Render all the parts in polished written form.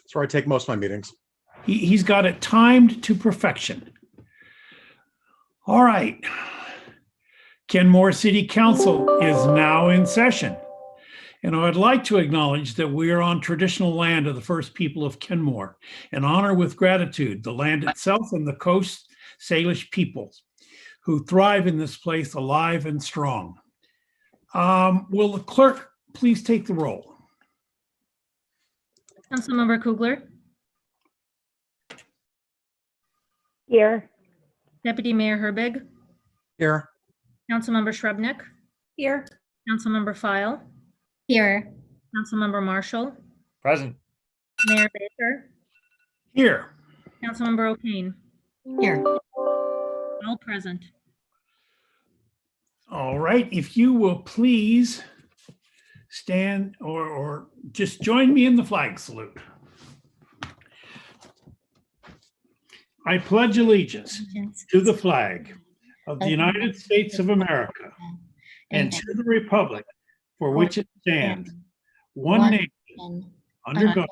That's where I take most of my meetings. He's got it timed to perfection. All right. Kenmore City Council is now in session. And I'd like to acknowledge that we are on traditional land of the first people of Kenmore and honor with gratitude the land itself and the Coast Salish peoples who thrive in this place alive and strong. Will the clerk please take the roll? Councilmember Kugler. Here. Deputy Mayor Herbig. Here. Councilmember Shrubnik. Here. Councilmember File. Here. Councilmember Marshall. Present. Mayor Baker. Here. Councilmember O'Kane. Here. All present. All right. If you will please stand or just join me in the flag salute. I pledge allegiance to the flag of the United States of America and to the republic for which it stands, one nation, under God,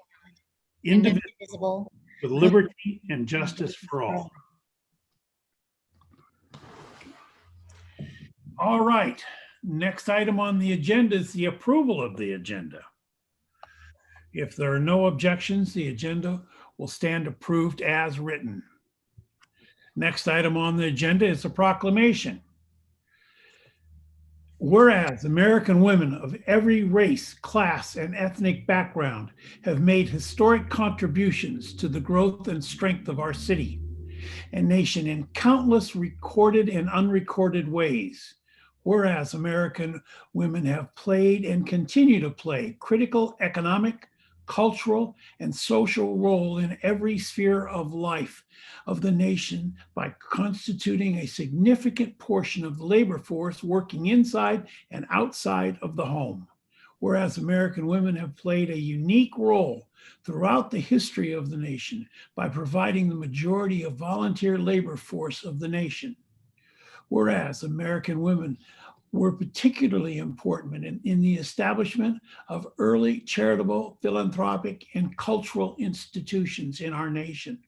indivisible, with liberty and justice for all. All right. Next item on the agenda is the approval of the agenda. If there are no objections, the agenda will stand approved as written. Next item on the agenda is a proclamation. Whereas American women of every race, class, and ethnic background have made historic contributions to the growth and strength of our city and nation in countless recorded and unrecorded ways. Whereas American women have played and continue to play critical economic, cultural, and social role in every sphere of life of the nation by constituting a significant portion of the labor force working inside and outside of the home. Whereas American women have played a unique role throughout the history of the nation by providing the majority of volunteer labor force of the nation. Whereas American women were particularly important in the establishment of early charitable, philanthropic, and cultural institutions in our nation.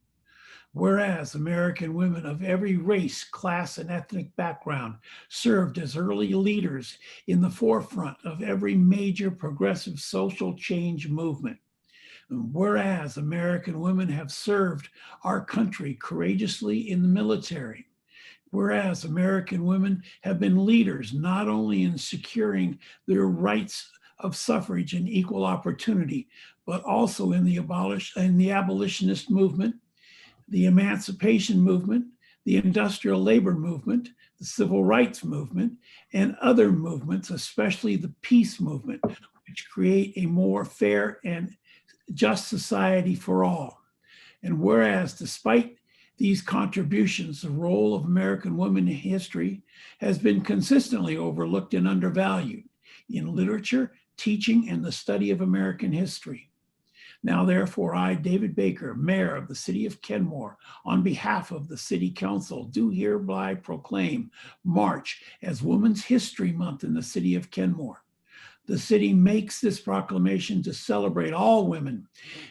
Whereas American women of every race, class, and ethnic background served as early leaders in the forefront of every major progressive social change movement. Whereas American women have served our country courageously in the military. Whereas American women have been leaders not only in securing their rights of suffrage and equal opportunity, but also in the abolitionist movement, the emancipation movement, the industrial labor movement, the civil rights movement, and other movements, especially the peace movement, which create a more fair and just society for all. And whereas despite these contributions, the role of American women in history has been consistently overlooked and undervalued in literature, teaching, and the study of American history. Now, therefore, I, David Baker, Mayor of the City of Kenmore, on behalf of the City Council, do hereby proclaim March as Women's History Month in the City of Kenmore. The city makes this proclamation to celebrate all women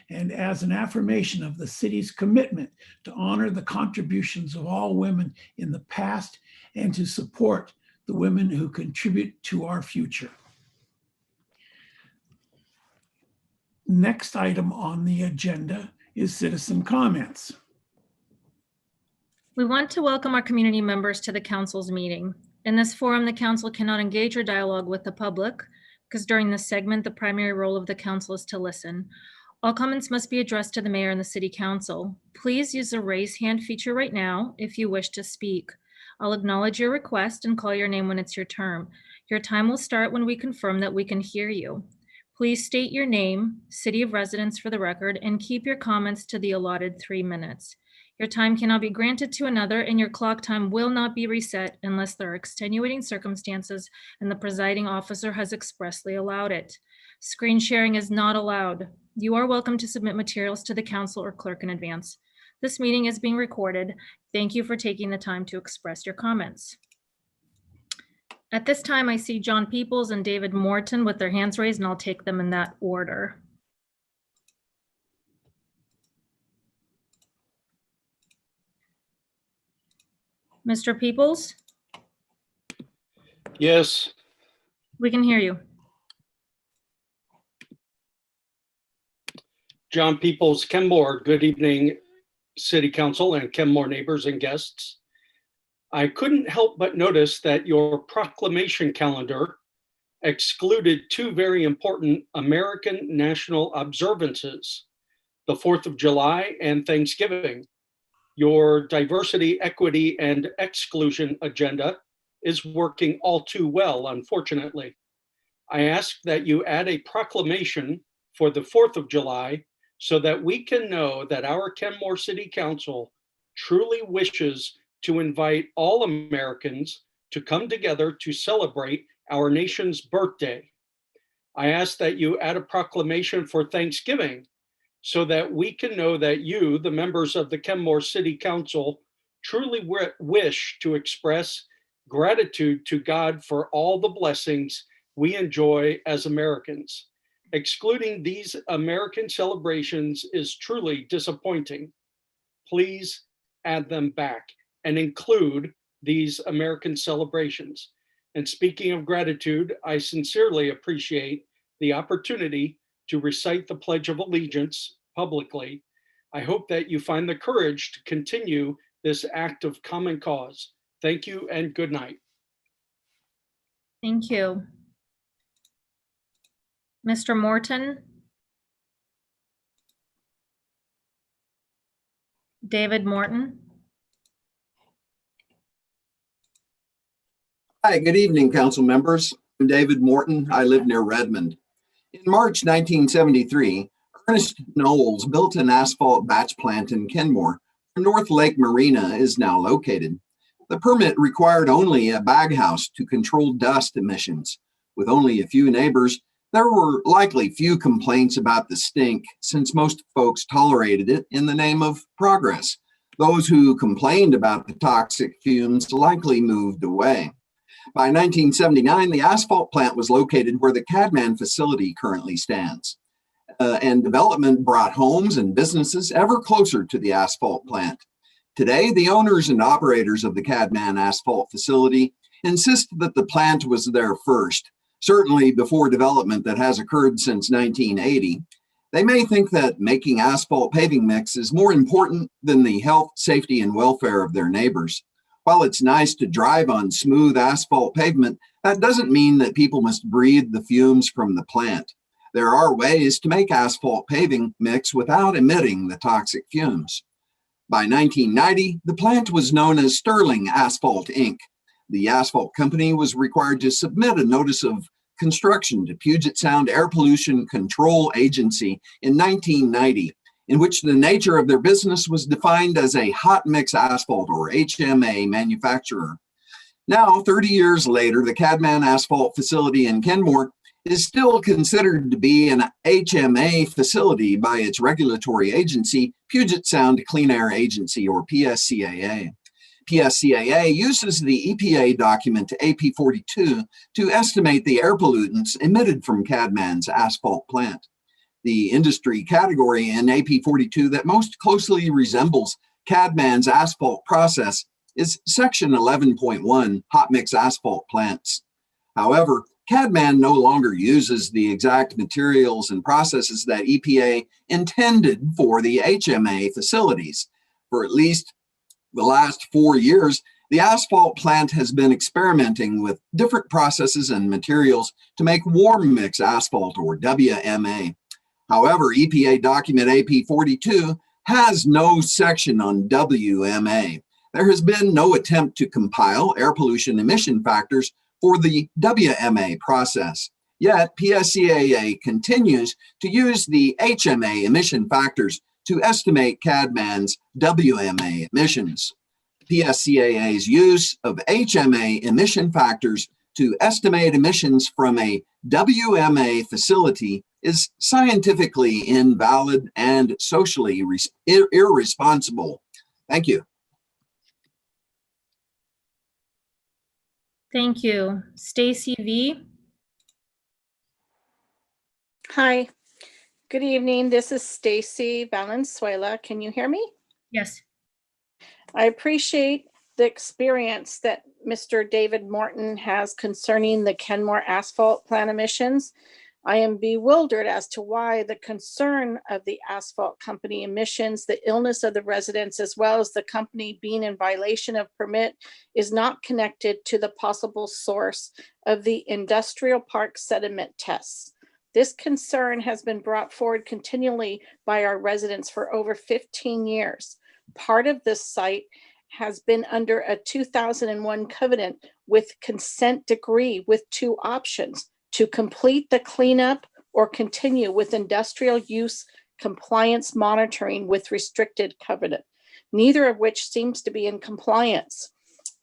and as an affirmation of the city's commitment to honor the contributions of all women in the past and to support the women who contribute to our future. Next item on the agenda is citizen comments. We want to welcome our community members to the council's meeting. In this forum, the council cannot engage or dialogue with the public because during this segment, the primary role of the council is to listen. All comments must be addressed to the mayor and the city council. Please use the raise hand feature right now if you wish to speak. I'll acknowledge your request and call your name when it's your turn. Your time will start when we confirm that we can hear you. Please state your name, city of residence for the record, and keep your comments to the allotted 3 minutes. Your time cannot be granted to another, and your clock time will not be reset unless there are extenuating circumstances and the presiding officer has expressly allowed it. Screen sharing is not allowed. You are welcome to submit materials to the council or clerk in advance. This meeting is being recorded. Thank you for taking the time to express your comments. At this time, I see John Peoples and David Morton with their hands raised, and I'll take them in that order. Mr. Peoples, Yes. we can hear you. John Peoples, Kenmore. Good evening, City Council and Kenmore neighbors and guests. I couldn't help but notice that your proclamation calendar excluded two very important American national observances, the 4th of July and Thanksgiving. Your diversity, equity, and exclusion agenda is working all too well, unfortunately. I ask that you add a proclamation for the 4th of July so that we can know that our Kenmore City Council truly wishes to invite all Americans to come together to celebrate our nation's birthday. I ask that you add a proclamation for Thanksgiving so that we can know that you, the members of the Kenmore City Council, truly wish to express gratitude to God for all the blessings we enjoy as Americans. Excluding these American celebrations is truly disappointing. Please add them back and include these American celebrations. And speaking of gratitude, I sincerely appreciate the opportunity to recite the Pledge of Allegiance publicly. I hope that you find the courage to continue this act of common cause. Thank you and good night. Thank you. Mr. Morton? David Morton? Hi, good evening, council members. I'm David Morton. I live near Redmond. In March 1973, Ernest Knowles built an asphalt batch plant in Kenmore, where North Lake Marina is now located. The permit required only a baghouse to control dust emissions. With only a few neighbors, there were likely few complaints about the stink, since most folks tolerated it in the name of progress. Those who complained about the toxic fumes likely moved away. By 1979, the asphalt plant was located where the Cadman facility currently stands. And development brought homes and businesses ever closer to the asphalt plant. Today, the owners and operators of the Cadman asphalt facility insist that the plant was there first, certainly before development that has occurred since 1980. They may think that making asphalt paving mix is more important than the health, safety, and welfare of their neighbors. While it's nice to drive on smooth asphalt pavement, that doesn't mean that people must breathe the fumes from the plant. There are ways to make asphalt paving mix without emitting the toxic fumes. By 1990, the plant was known as Sterling Asphalt, Inc. The asphalt company was required to submit a notice of construction to Puget Sound Air Pollution Control Agency in 1990, in which the nature of their business was defined as a hot mix asphalt or HMA manufacturer. Now, 30 years later, the Cadman asphalt facility in Kenmore is still considered to be an HMA facility by its regulatory agency, Puget Sound Clean Air Agency, or PSCAA. PSCAA uses the EPA document AP42 to estimate the air pollutants emitted from Cadman's asphalt plant. The industry category in AP42 that most closely resembles Cadman's asphalt process is Section 11.1, hot mix asphalt plants. However, Cadman no longer uses the exact materials and processes that EPA intended for the HMA facilities. For at least the last 4 years, the asphalt plant has been experimenting with different processes and materials to make warm mix asphalt, or WMA. However, EPA document AP42 has no section on WMA. There has been no attempt to compile air pollution emission factors for the WMA process. Yet, PSCAA continues to use the HMA emission factors to estimate Cadman's WMA emissions. PSCAA's use of HMA emission factors to estimate emissions from a WMA facility is scientifically invalid and socially irresponsible. Thank you. Thank you. Stacy V. Hi, good evening. This is Stacy Valenzuela. Can you hear me? Yes. I appreciate the experience that Mr. David Morton has concerning the Kenmore asphalt plant emissions, I am bewildered as to why the concern of the asphalt company emissions, the illness of the residents, as well as the company being in violation of permit, is not connected to the possible source of the industrial park sediment tests. This concern has been brought forward continually by our residents for over 15 years. Part of this site has been under a 2001 covenant with consent decree with two options: to complete the cleanup or continue with industrial use compliance monitoring with restricted covenant, neither of which seems to be in compliance.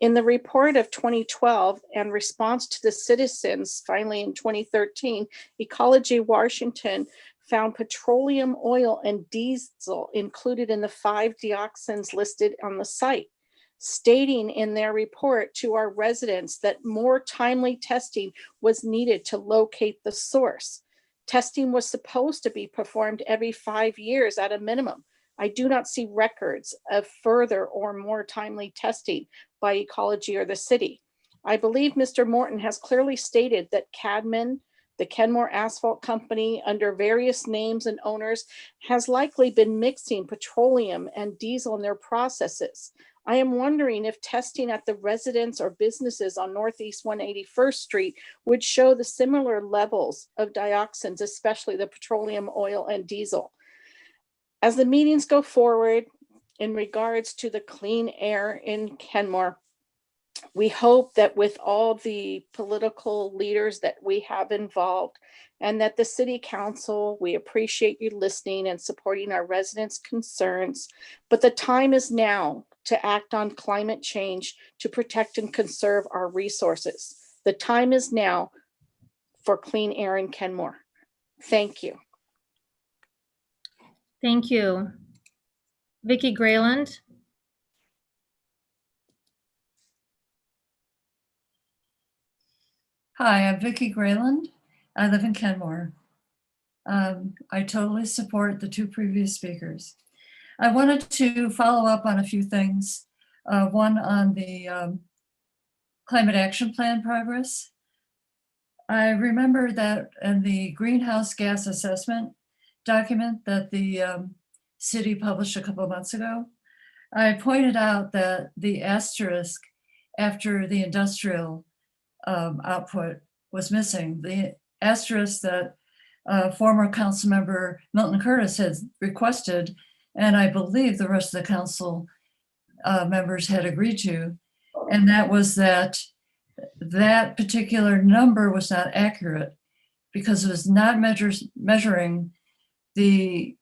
In the report of 2012 and response to the citizens, finally in 2013, Ecology Washington found petroleum oil and diesel included in the 5 dioxins listed on the site, stating in their report to our residents that more timely testing was needed to locate the source. Testing was supposed to be performed every 5 years at a minimum. I do not see records of further or more timely testing by Ecology or the city. I believe Mr. Morton has clearly stated that Cadman, the Kenmore Asphalt Company, under various names and owners, has likely been mixing petroleum and diesel in their processes. I am wondering if testing at the residence or businesses on Northeast 181st Street would show the similar levels of dioxins, especially the petroleum oil and diesel. As the meetings go forward in regards to the clean air in Kenmore, we hope that with all the political leaders that we have involved and that the city council, we appreciate you listening and supporting our residents' concerns, but the time is now to act on climate change to protect and conserve our resources. The time is now for clean air in Kenmore. Thank you. Thank you. Vicki Grayland. Hi, I'm Vicki Grayland. I live in Kenmore. I totally support the two previous speakers. I wanted to follow up on a few things. One on the climate action plan progress. I remember that in the greenhouse gas assessment document that the city published a couple of months ago, I pointed out that the asterisk after the industrial output was missing. The asterisk that former council member Milton Curtis had requested, and I believe the rest of the council members had agreed to, and that was that that particular number was not accurate because it was not measuring the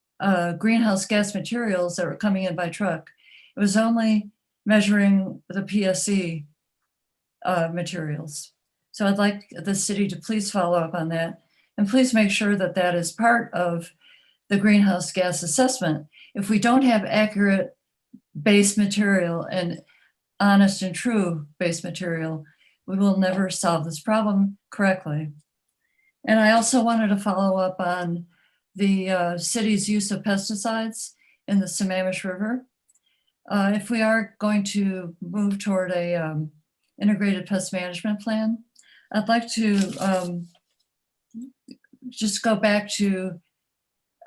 greenhouse gas materials that were coming in by truck. It was only measuring the PSC materials. So I'd like the city to please follow up on that, and please make sure that that is part of the greenhouse gas assessment. If we don't have accurate base material and honest and true base material, we will never solve this problem correctly. And I also wanted to follow up on the city's use of pesticides in the Sammamish River. If we are going to move toward a integrated pest management plan, I'd like to just go back to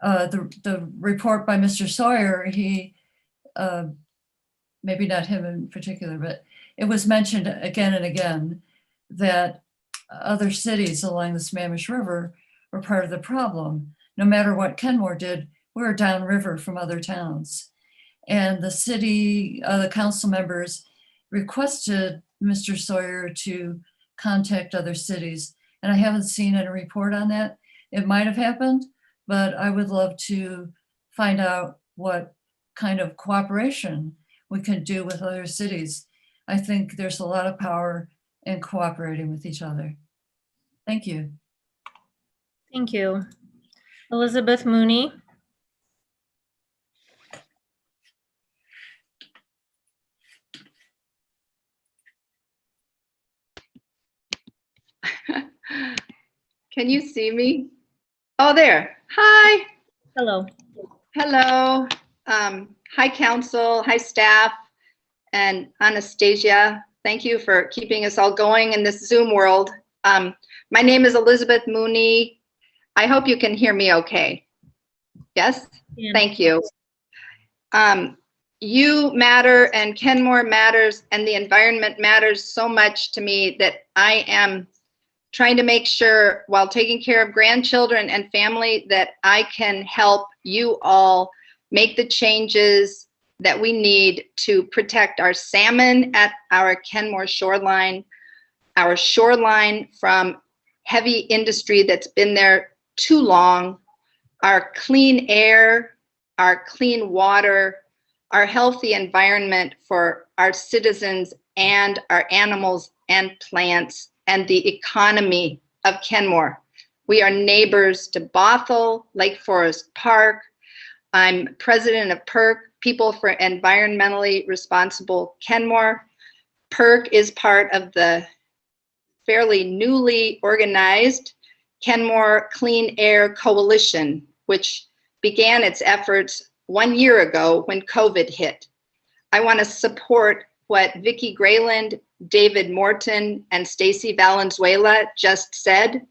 the report by Mr. Sawyer. He, maybe not him in particular, but it was mentioned again and again that other cities along the Sammamish River were part of the problem. No matter what Kenmore did, we were downriver from other towns. And the city, the council members requested Mr. Sawyer to contact other cities. And I haven't seen any report on that. It might have happened, but I would love to find out what kind of cooperation we can do with other cities. I think there's a lot of power in cooperating with each other. Thank you. Thank you. Elizabeth Mooney. Can you see me? Oh, there. Hi. Hello. Hello. Hi, council. Hi, staff. and Anastasia. Thank you for keeping us all going in this Zoom world. My name is Elizabeth Mooney. I hope you can hear me okay. Yes? Yeah. Thank you. You matter and Kenmore matters and the environment matters so much to me that I am trying to make sure while taking care of grandchildren and family that I can help you all make the changes that we need to protect our salmon at our Kenmore shoreline, our shoreline from heavy industry that's been there too long, our clean air, our clean water, our healthy environment for our citizens and our animals and plants, and the economy of Kenmore. We are neighbors to Bothell, Lake Forest Park. I'm president of PERC, People for Environmentally Responsible Kenmore. PERC is part of the fairly newly organized Kenmore Clean Air Coalition, which began its efforts 1 year ago when COVID hit. I want to support what Vicki Grayland, David Morton, and Stacy Valenzuela just said.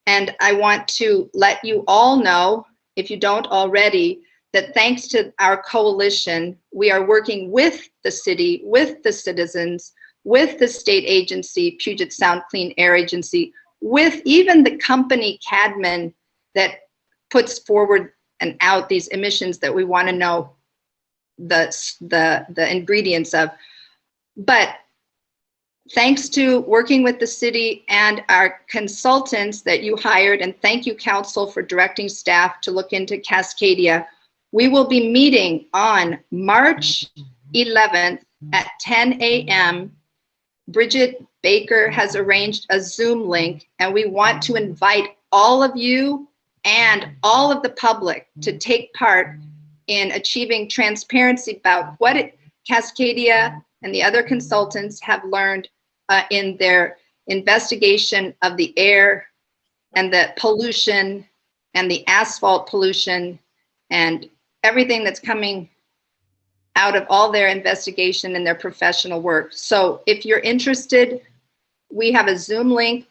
And I want to let you all know, if you don't already, that thanks to our coalition, we are working with the city, with the citizens, with the state agency, Puget Sound Clean Air Agency, with even the company Cadman that puts forward and out these emissions that we want to know the ingredients of. But thanks to working with the city and our consultants that you hired, and thank you, council, for directing staff to look into Cascadia, we will be meeting on March 11th at 10 a.m. Bridget Baker has arranged a Zoom link, and we want to invite all of you and all of the public to take part in achieving transparency about what Cascadia and the other consultants have learned in their investigation of the air and the pollution and the asphalt pollution and everything that's coming out of all their investigation and their professional work. So if you're interested, we have a Zoom link.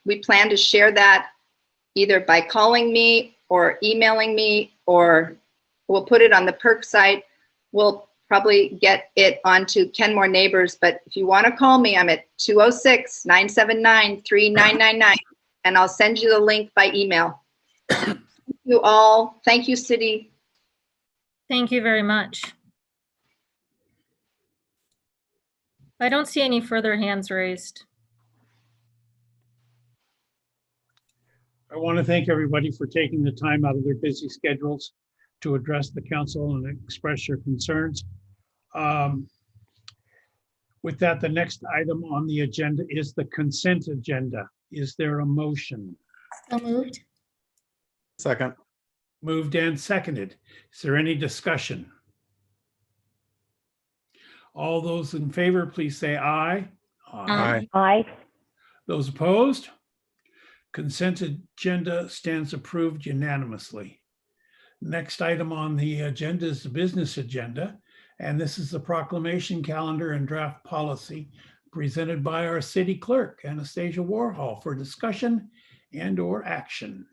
We plan to share that either by calling me or emailing me, or we'll put it on the PERC site. We'll probably get it onto Kenmore Neighbors, but if you want to call me, I'm at 206-979-3999, and I'll send you the link by email. Thank you all. Thank you, City. Thank you very much. I don't see any further hands raised. I want to thank everybody for taking the time out of their busy schedules to address the council and express your concerns. With that, the next item on the agenda is the consent agenda. Is there a motion? So moved. Second. Moved and seconded. Is there any discussion? All those in favor, please say aye. Aye. Aye. Those opposed? Consent agenda stands approved unanimously. Next item on the agenda is the business agenda, and this is the proclamation calendar and draft policy presented by our city clerk, Anastasia Warhol, for discussion and/or action.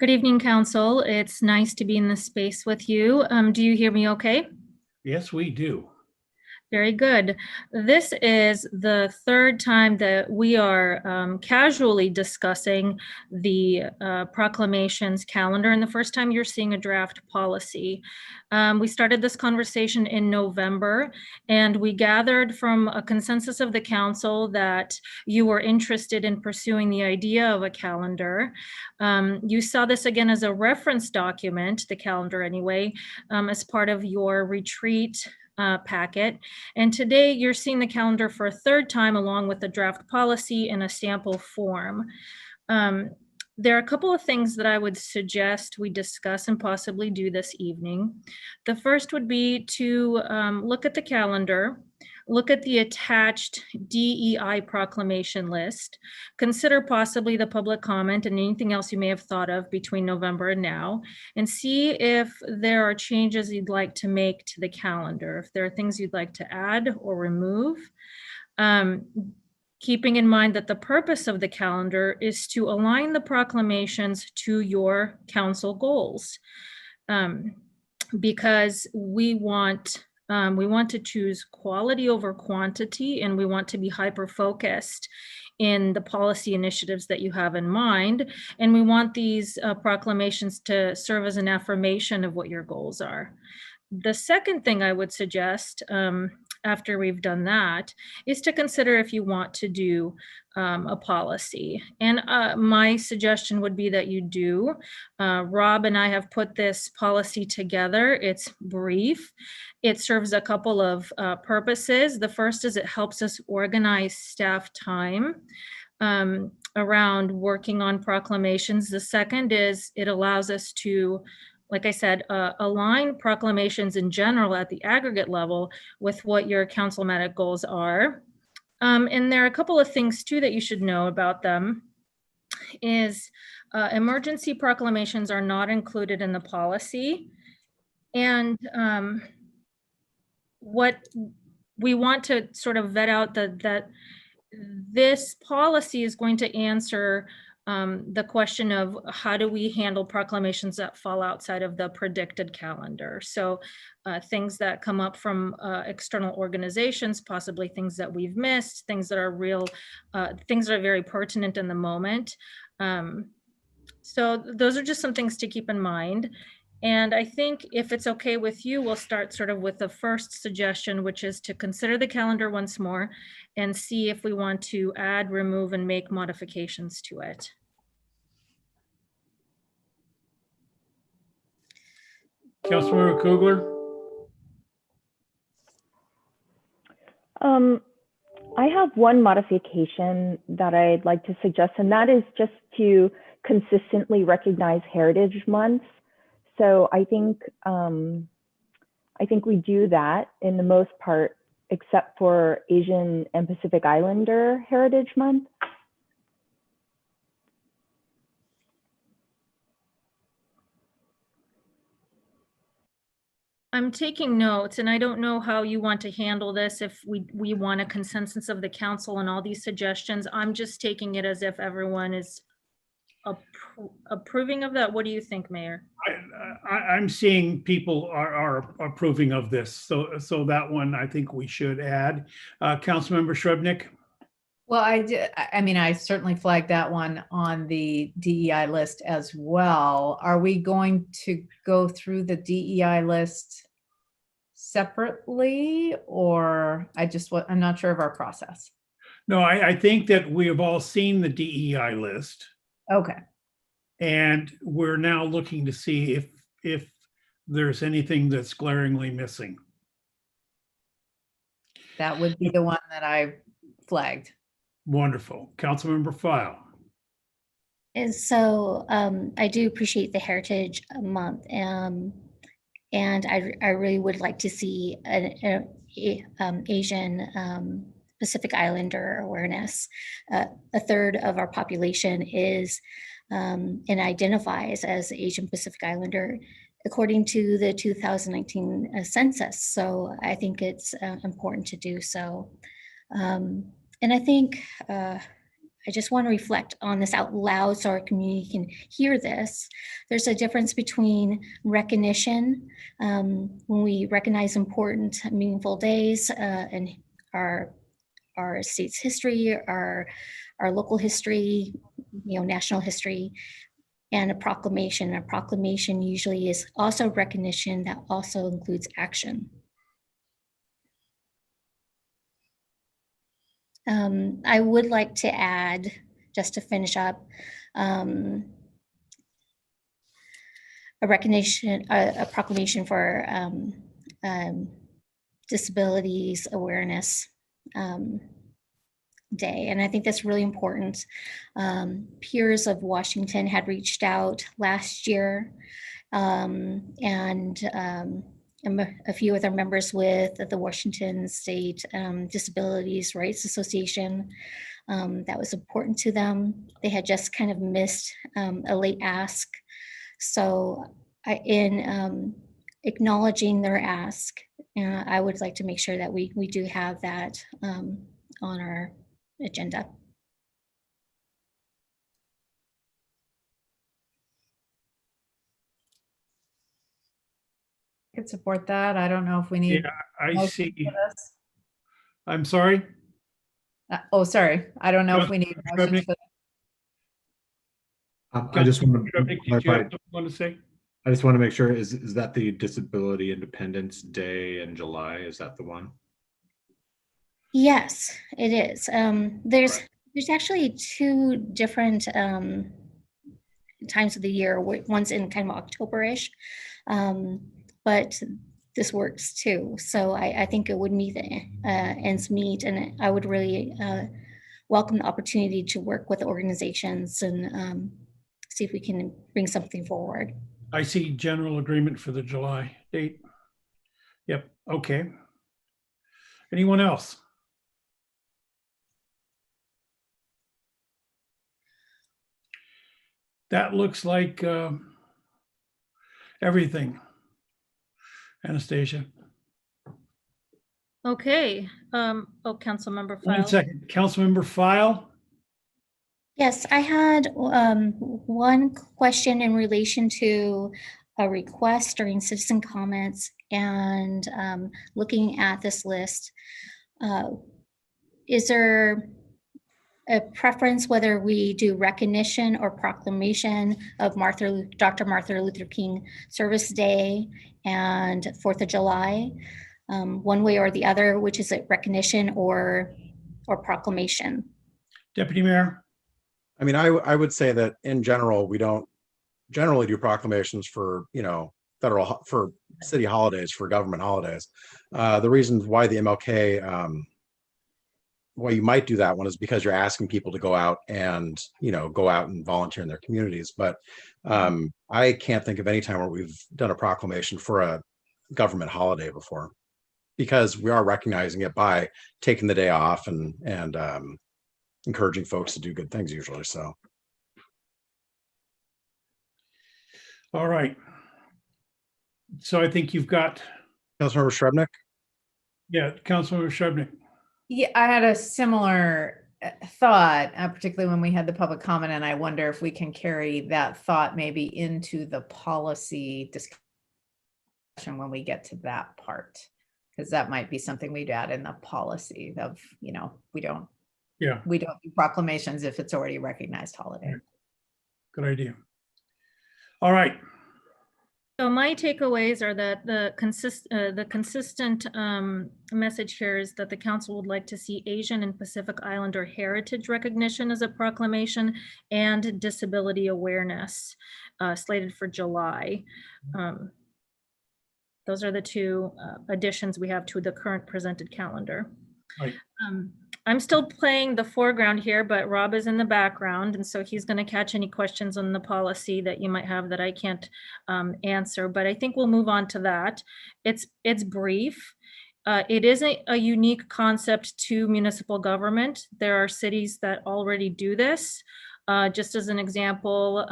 Good evening, council. It's nice to be in this space with you. Do you hear me okay? Yes, we do. Very good. This is the third time that we are casually discussing the proclamations calendar, and the first time you're seeing a draft policy. We started this conversation in November, and we gathered from a consensus of the council that you were interested in pursuing the idea of a calendar. You saw this again as a reference document, the calendar anyway, as part of your retreat packet. And today you're seeing the calendar for a third time along with the draft policy in a sample form. There are a couple of things that I would suggest we discuss and possibly do this evening. The first would be to look at the calendar, look at the attached DEI proclamation list, consider possibly the public comment and anything else you may have thought of between November and now, and see if there are changes you'd like to make to the calendar, if there are things you'd like to add or remove. Keeping in mind that the purpose of the calendar is to align the proclamations to your council goals. Because we want to choose quality over quantity, and we want to be hyper-focused in the policy initiatives that you have in mind. And we want these proclamations to serve as an affirmation of what your goals are. The second thing I would suggest after we've done that is to consider if you want to do a policy. And my suggestion would be that you do. Rob and I have put this policy together. It's brief. It serves a couple of purposes. The first is it helps us organize staff time around working on proclamations. The second is it allows us to, like I said, align proclamations in general at the aggregate level with what your councilmatic goals are. And there are a couple of things too that you should know about them. Is emergency proclamations are not included in the policy. And what we want to sort of vet out that this policy is going to answer the question of how do we handle proclamations that fall outside of the predicted calendar. So things that come up from external organizations, possibly things that we've missed, things that are real, things that are very pertinent in the moment. So those are just some things to keep in mind. And I think if it's okay with you, we'll start sort of with the first suggestion, which is to consider the calendar once more and see if we want to add, remove, and make modifications to it. Councilmember Kugler? I have one modification that I'd like to suggest, and that is just to consistently recognize Heritage Month. So I think we do that in the most part, except for Asian and Pacific Islander Heritage Month. I'm taking notes, and I don't know how you want to handle this. If we want a consensus of the council on all these suggestions, I'm just taking it as if everyone is approving of that. What do you think, Mayor? I'm seeing people are approving of this. So that one I think we should add. Councilmember Shrubnik? Well, I mean, I certainly flagged that one on the DEI list as well. Are we going to go through the DEI list separately, or I'm not sure of our process. No, I think that we have all seen the DEI list. Okay. And we're now looking to see if there's anything that's glaringly missing. That would be the one that I flagged. Wonderful. Councilmember File. And so I do appreciate the Heritage Month, and I really would like to see an Asian Pacific Islander awareness. A third of our population is and identifies as Asian Pacific Islander, according to the 2019 census. So I think it's important to do so. And I think I just want to reflect on this out loud so our community can hear this. There's a difference between recognition, when we recognize important, meaningful days and our state's history, our local history, national history, and a proclamation. A proclamation usually is also recognition that also includes action. I would like to add, just to finish up, a proclamation for Disabilities Awareness Day. And I think that's really important. Peers of Washington had reached out last year and a few other members with the Washington State Disabilities Rights Association. That was important to them. They had just kind of missed a late ask. So in acknowledging their ask, I would like to make sure that we do have that on our agenda. I could support that. I don't know if we need. Yeah, I motion see. for this. I'm sorry. Oh, sorry. I don't know if we need Councilmember motions Shrubnik? for. I just want Councilmember Shrubnik, to did you have clarify. something you want to say? I just want to make sure, is that the Disability Independence Day in July? Is that the one? Yes, it is. There's actually two different times of the year. One's in kind of October-ish, but this works too. So I think it would meet the ends meet, and I would really welcome the opportunity to work with organizations and see if we can bring something forward. I see general agreement for the July date. Yep, okay. Anyone else? That looks like everything. Anastasia. Okay. Oh, Councilmember One File. second, Councilmember File. Yes, I had one question in relation to a request during citizen comments and looking at this list. Is there a preference whether we do recognition or proclamation of Dr. Martin Luther King Service Day and 4th of July, one way or the other, which is it recognition or proclamation? Deputy Mayor. I mean, I would say that in general, we don't generally do proclamations for, for city holidays, for government holidays. The reason why the MLK, why you might do that one is because you're asking people to go out and, volunteer in their communities. But I can't think of any time where we've done a proclamation for a government holiday before, because we are recognizing it by taking the day off and encouraging folks to do good things usually. So. All right. So I think you've got. Councilmember Shrubnik? Yeah, Councilmember Shrubnik. Yeah, I had a similar thought, particularly when we had the public comment, and I wonder if we can carry that thought maybe into the policy discussion when we get to that part, because that might be something we'd add in the policy of, we don't do proclamations if it's already a recognized holiday. Good idea. All right. So my takeaways are that the consistent message here is that the council would like to see Asian and Pacific Islander heritage recognition as a proclamation and disability awareness slated for July. Those are the two additions we have to the current presented calendar. Right. I'm still playing the foreground here, but Rob is in the background, and so he's going to catch any questions on the policy that you might have that I can't answer. But I think we'll move on to that. It's brief. It is a unique concept to municipal government. There are cities that already do this. Just as an example,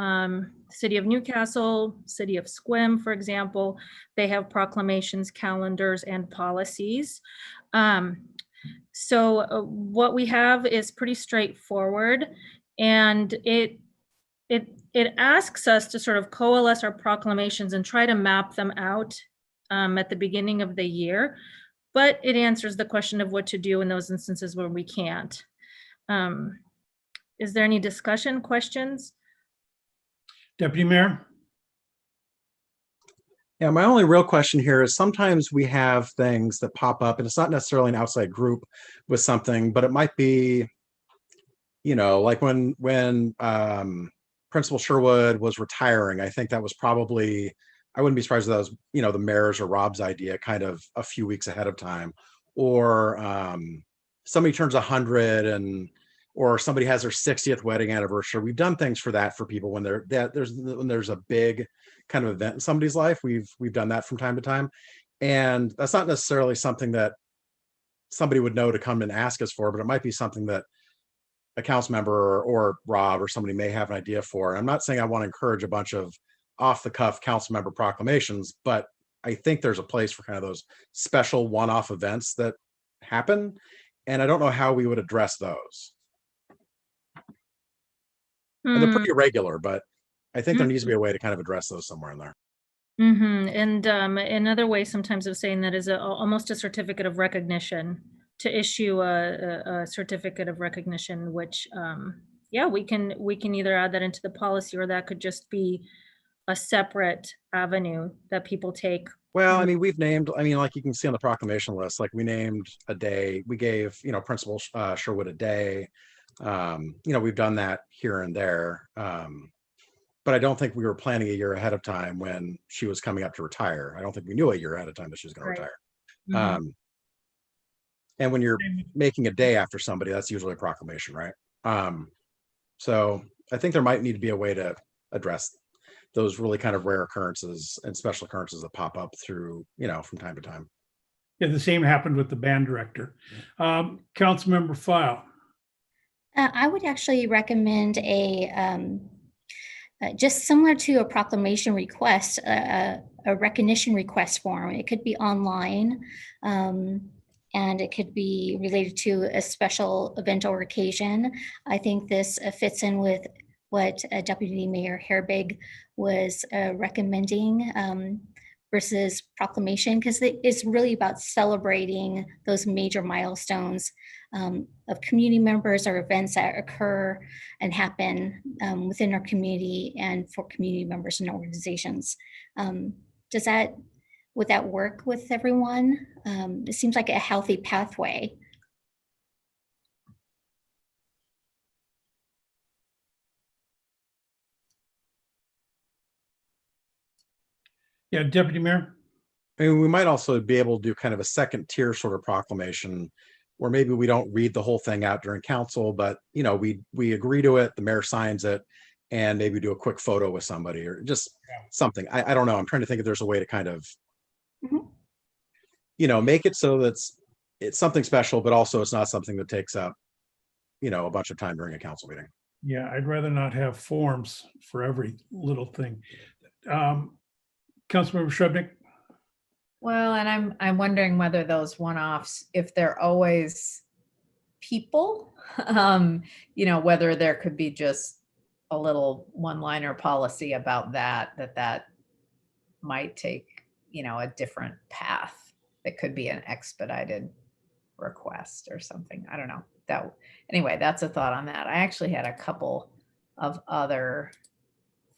City of Newcastle, City of Sequim, for example, they have proclamations, calendars, and policies. So what we have is pretty straightforward, and it asks us to sort of coalesce our proclamations and try to map them out at the beginning of the year, but it answers the question of what to do in those instances where we can't. Is there any discussion, questions? Deputy Mayor. Yeah, my only real question here is sometimes we have things that pop up, and it's not necessarily an outside group with something, but it might be, like when Principal Sherwood was retiring. I think that was probably, I wouldn't be surprised if that was, the mayor's or Rob's idea kind of a few weeks ahead of time. Or somebody turns 100 or somebody has their 60th wedding anniversary. We've done things for that for people when there's a big kind of event in somebody's life. We've done that from time to time. And that's not necessarily something that somebody would know to come and ask us for, but it might be something that a council member or Rob or somebody may have an idea for. I'm not saying I want to encourage a bunch of off the cuff council member proclamations, but I think there's a place for kind of those special one-off events that happen. And I don't know how we would address those. And they're pretty irregular, but I think there needs to be a way to kind of address those somewhere in there. And another way sometimes of saying that is almost a certificate of recognition, to issue a certificate of recognition, which, yeah, we can either add that into the policy, or that could just be a separate avenue that people take. Well, I mean, we've named, I mean, like you can see on the proclamation list, like we named a day, we gave, you know, Principal Sherwood a day. You know, we've done that here and there. But I don't think we were planning a year ahead of time when she was coming up to retire. I don't think we knew a year ahead of time that she was going to retire. And when you're making a day after somebody, that's usually a proclamation, right? So I think there might need to be a way to address those really kind of rare occurrences and special occurrences that pop up through, you know, from time to time. Yeah, the same happened with the band director. Councilmember File. I would actually recommend just similar to a proclamation request, a recognition request form. It could be online, and it could be related to a special event or occasion. I think this fits in with what Deputy Mayor Herbig was recommending versus proclamation, because it's really about celebrating those major milestones of community members or events that occur and happen within our community and for community members and organizations. Would that work with everyone? It seems like a healthy pathway. Yeah, Deputy Mayor. I mean, we might also be able to do kind of a second tier sort of proclamation where maybe we don't read the whole thing out during council, but you know, we agree to it, the mayor signs it, and maybe do a quick photo with somebody or just something. I don't know. I'm trying to think if there's a way to kind of, you know, make it so that it's something special, but also it's not something that takes up, you know, a bunch of time during a council meeting. Yeah, I'd rather not have forms for every little thing. Councilmember Shrubnik. Well, and I'm wondering whether those one-offs, if they're always people, you know, whether there could be just a little one-liner policy about that might take, you know, a different path. That could be an expedited request or something. I don't know. Anyway, that's a thought on that. I actually had a couple of other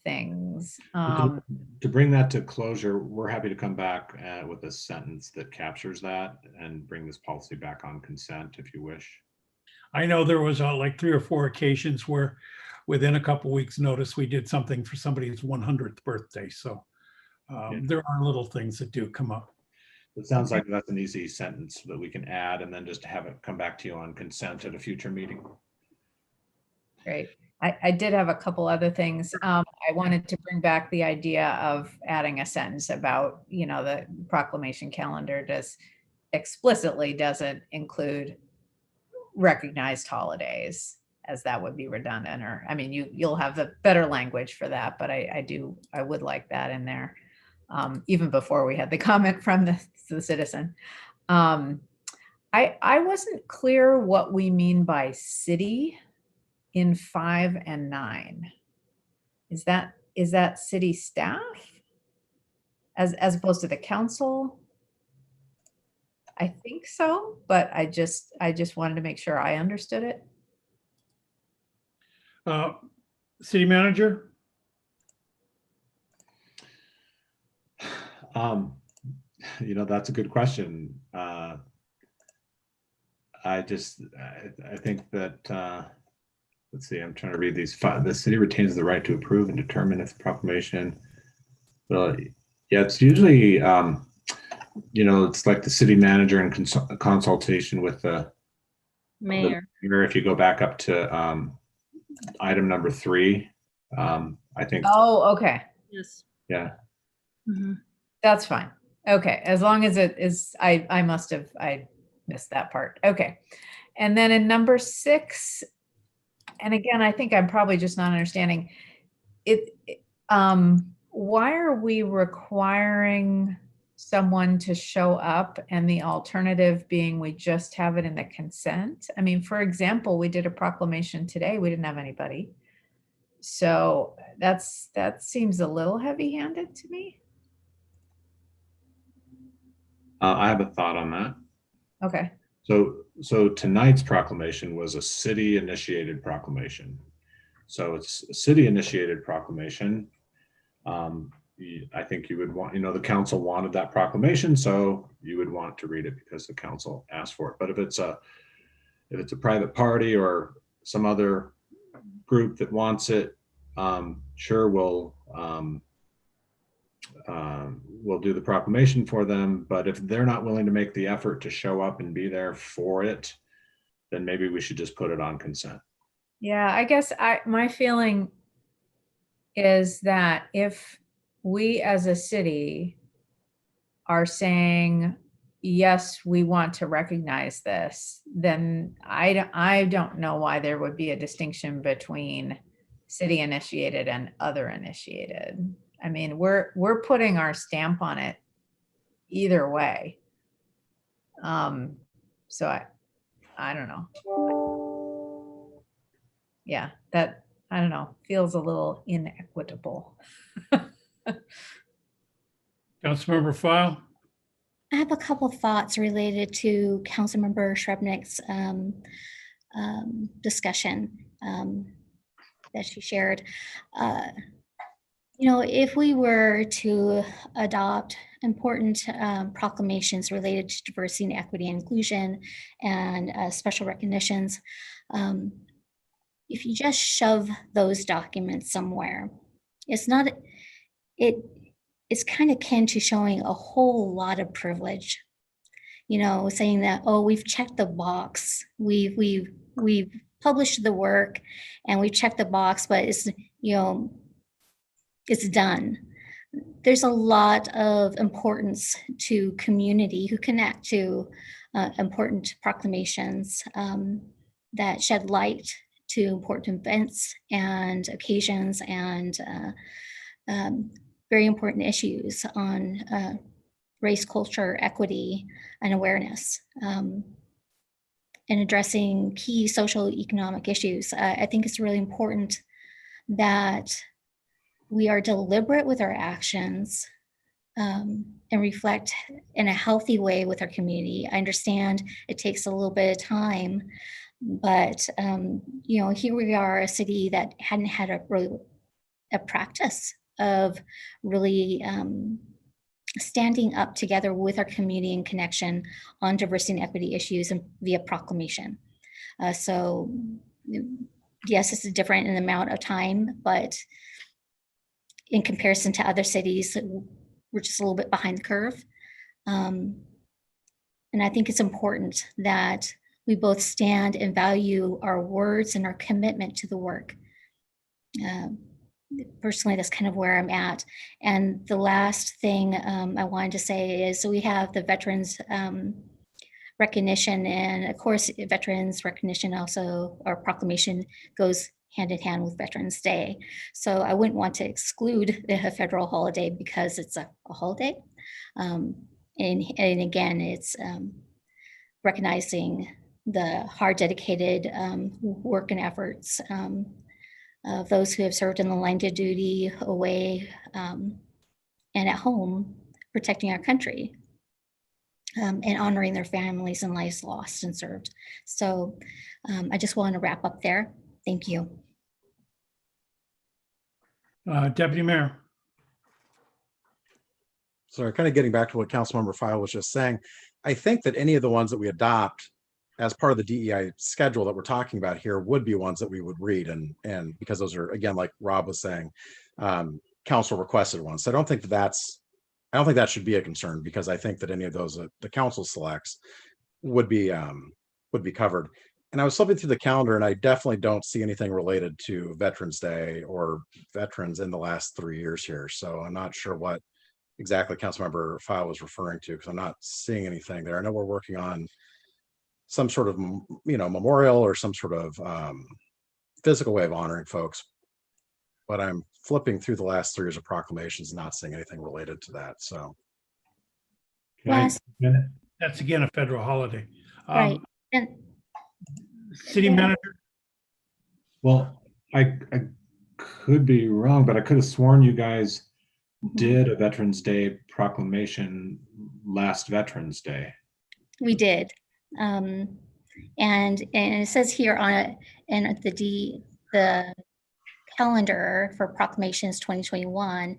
things. To bring that to closure, we're happy to come back with a sentence that captures that and bring this policy back on consent if you wish. I know there was like 3 or 4 occasions where within a couple weeks notice, we did something for somebody's 100th birthday. So there are little things that do come up. It sounds like that's an easy sentence that we can add and then just have it come back to you on consent at a future meeting. Great. I did have a couple other things. I wanted to bring back the idea of adding a sentence about, you know, the proclamation calendar explicitly doesn't include recognized holidays, as that would be redundant, or, I mean, you'll have the better language for that, but I would like that in there, even before we had the comment from the citizen. I wasn't clear what we mean by city in 5 and 9. Is that city staff as opposed to the council? I think so, but I just wanted to make sure I understood it. City Manager. You know, that's a good question. I think that let's see, I'm trying to read these. The city retains the right to approve and determine if the proclamation. Well, yeah, it's usually, you know, it's like the city manager in consultation with the Mayor. If you go back up to item number 3, I think. Oh, okay. Yes. Yeah. That's fine. Okay, as long as it is, I missed that part. Okay. And then in number 6, and again, I think I'm probably just not understanding it. Why are we requiring someone to show up and the alternative being we just have it in the consent? I mean, for example, we did a proclamation today. We didn't have anybody. So that seems a little heavy-handed to me. I have a thought on that. Okay. So tonight's proclamation was a city-initiated proclamation. So it's a city-initiated proclamation. I think you would want, the council wanted that proclamation, so you would want to read it because the council asked for it. But if it's a private party or some other group that wants it, sure, we'll do the proclamation for them. But if they're not willing to make the effort to show up and be there for it, then maybe we should just put it on consent. Yeah, I guess my feeling is that if we as a city are saying, yes, we want to recognize this, then I don't know why there would be a distinction between city initiated and other initiated. I mean, we're putting our stamp on it either way. So I don't know. Yeah, that, I don't know, feels a little inequitable. Councilmember File. I have a couple thoughts related to Councilmember Srebnick's discussion that she shared. If we were to adopt important proclamations related to diversity and equity and inclusion and special recognitions, if you just shove those documents somewhere, it's kind of akin to showing a whole lot of privilege, saying that, oh, we've checked the box, we've published the work and we checked the box, but it's done. There's a lot of importance to community who connect to important proclamations that shed light to important events and occasions and very important issues on race, culture, equity, and awareness, and addressing key social economic issues. I think it's really important that we are deliberate with our actions and reflect in a healthy way with our community. I understand it takes a little bit of time, but here we are, a city that hadn't had a practice of really standing up together with our community in connection on diversity and equity issues and via proclamation. So yes, it's different in the amount of time, but in comparison to other cities, we're just a little bit behind the curve. And I think it's important that we both stand and value our words and our commitment to the work. Personally, that's kind of where I'm at. And the last thing I wanted to say is, so we have the veterans recognition, and of course, veterans recognition also, our proclamation goes hand in hand with Veterans Day. So I wouldn't want to exclude the federal holiday because it's a holiday. And again, it's recognizing the hard, dedicated work and efforts of those who have served in the line of duty, away, and at home, protecting our country, and honoring their families and lives lost and served. So I just want to wrap up there. Thank you. Deputy Mayor. So kind of getting back to what Councilmember File was just saying, I think that any of the ones that we adopt as part of the DEI schedule that we're talking about here would be ones that we would read, and because those are, again, like Rob was saying, council requested ones. So I don't think that should be a concern, because I think that any of those that the council selects would be covered. And I was flipping through the calendar, and I definitely don't see anything related to Veterans Day or veterans in the last 3 years here. So I'm not sure what exactly Councilmember File was referring to, because I'm not seeing anything there. I know we're working on some sort of, memorial or some sort of physical way of honoring folks, but I'm flipping through the last 3 years of proclamations, not seeing anything related to that. So Can I- Last- That's again a federal holiday. Right. And City manager, Well, I could be wrong, but I could have sworn you guys did a Veterans Day proclamation last Veterans Day. we did. And it says here on it, and the calendar for proclamations 2021,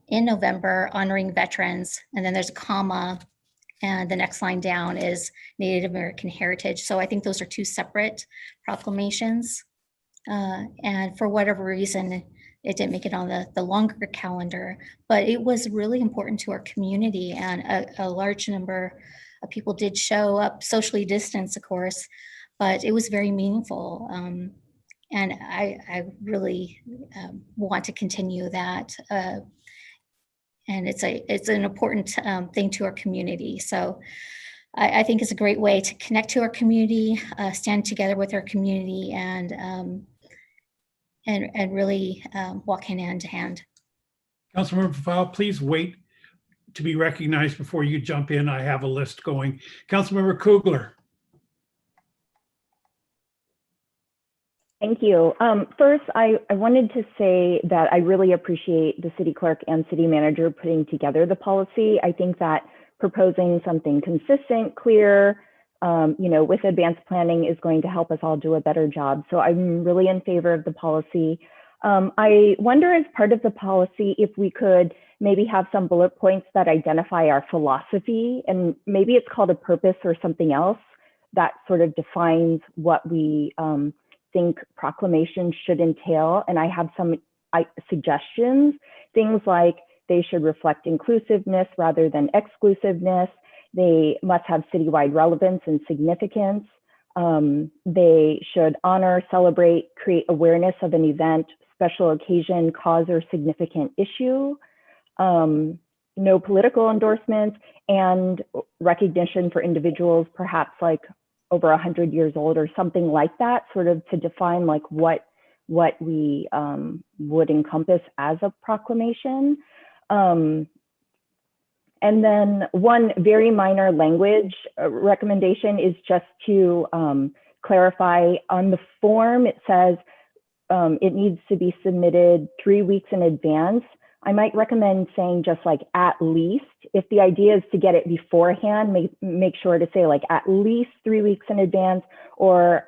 in November, honoring veterans, and then there's a comma, and the next line down is Native American heritage. So I think those are 2 separate proclamations. And for whatever reason, it didn't make it on the longer calendar, but it was really important to our community, and a large number of people did show up, socially distanced, of course, but it was very meaningful. And I really want to continue that. And it's an important thing to our community. So I think it's a great way to connect to our community, stand together with our community, and really walk hand in hand. Councilmember File, please wait to be recognized before you jump in. I have a list going. Councilmember Kugler. Thank you. First, I wanted to say that I really appreciate the city clerk and city manager putting together the policy. I think that proposing something consistent, clear, with advanced planning is going to help us all do a better job. So I'm really in favor of the policy. I wonder, as part of the policy, if we could maybe have some bullet points that identify our philosophy, and maybe it's called a purpose or something else that sort of defines what we think proclamations should entail. And I have some suggestions, things like they should reflect inclusiveness rather than exclusiveness. They must have citywide relevance and significance. They should honor, celebrate, create awareness of an event, special occasion, cause, or significant issue. No political endorsements, and recognition for individuals perhaps like over 100 years old or something like that, sort of to define like what we would encompass as a proclamation. And then one very minor language recommendation is just to clarify on the form. It says it needs to be submitted 3 weeks in advance. I might recommend saying just like at least. If the idea is to get it beforehand, make sure to say like at least 3 weeks in advance, or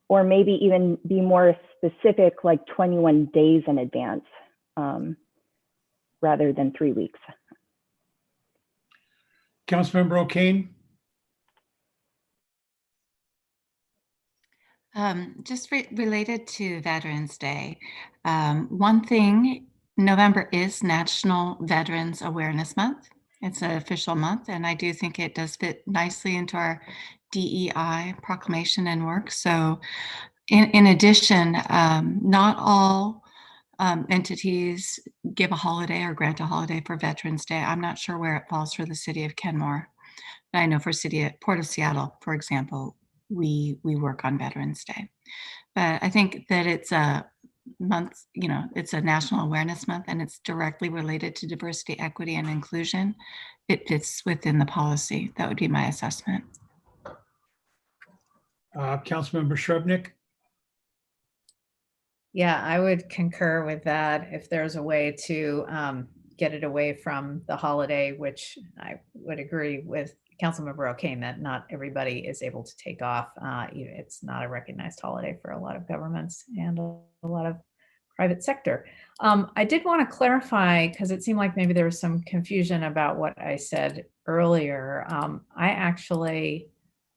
maybe even be more specific, like 21 days in advance, rather than 3 weeks. Councilmember O'Kane. Just related to Veterans Day, one thing, November is National Veterans Awareness Month. It's an official month, and I do think it does fit nicely into our DEI proclamation and work. So in addition, not all entities give a holiday or grant a holiday for Veterans Day. I'm not sure where it falls for the city of Kenmore. But I know for Port of Seattle, for example, we work on Veterans Day. But I think that it's a month, it's a National Awareness Month, and it's directly related to diversity, equity, and inclusion. It fits within the policy. That would be my assessment. Councilmember Shrubnik. Yeah, I would concur with that. If there's a way to get it away from the holiday, which I would agree with Councilmember O'Kane that not everybody is able to take off. It's not a recognized holiday for a lot of governments and a lot of private sector. I did want to clarify, because it seemed like maybe there was some confusion about what I said earlier. I actually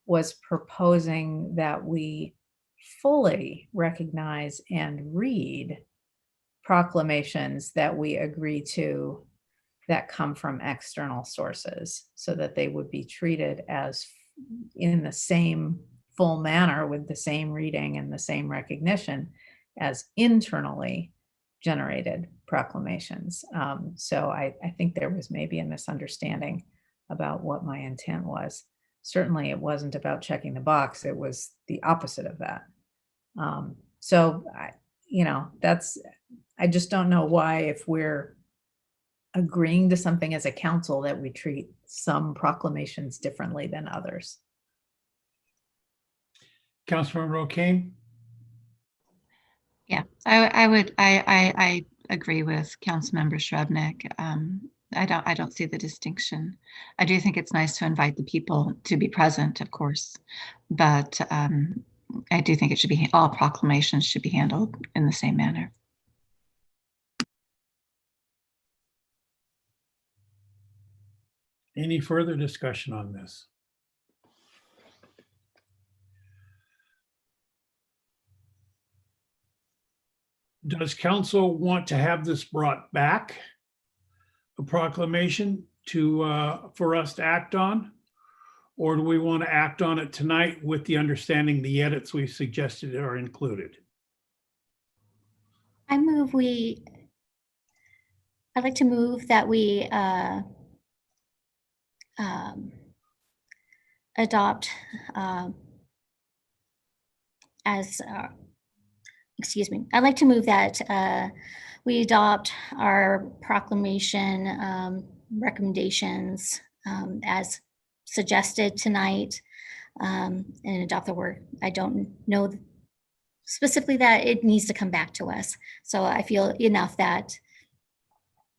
was proposing that we fully recognize and read proclamations that we agree to that come from external sources, so that they would be treated as in the same full manner with the same reading and the same recognition as internally generated proclamations. So I think there was maybe a misunderstanding about what my intent was. Certainly it wasn't about checking the box. It was the opposite of that. So I just don't know why, if we're agreeing to something as a council, that we treat some proclamations differently than others. Councilmember O'Kane? Yeah, I agree with Councilmember Shrubnik. I don't see the distinction. I do think it's nice to invite the people to be present, of course, but I do think it should be, all proclamations should be handled in the same manner. Any further discussion on this? Does council want to have this brought back, a proclamation for us to act on? Or do we want to act on it tonight with the understanding the edits we suggested are included? I'd like to move that we adopt I'd like to move that we adopt our proclamation recommendations as suggested tonight, and adopt the word. I don't know specifically that it needs to come back to us. So I feel enough that,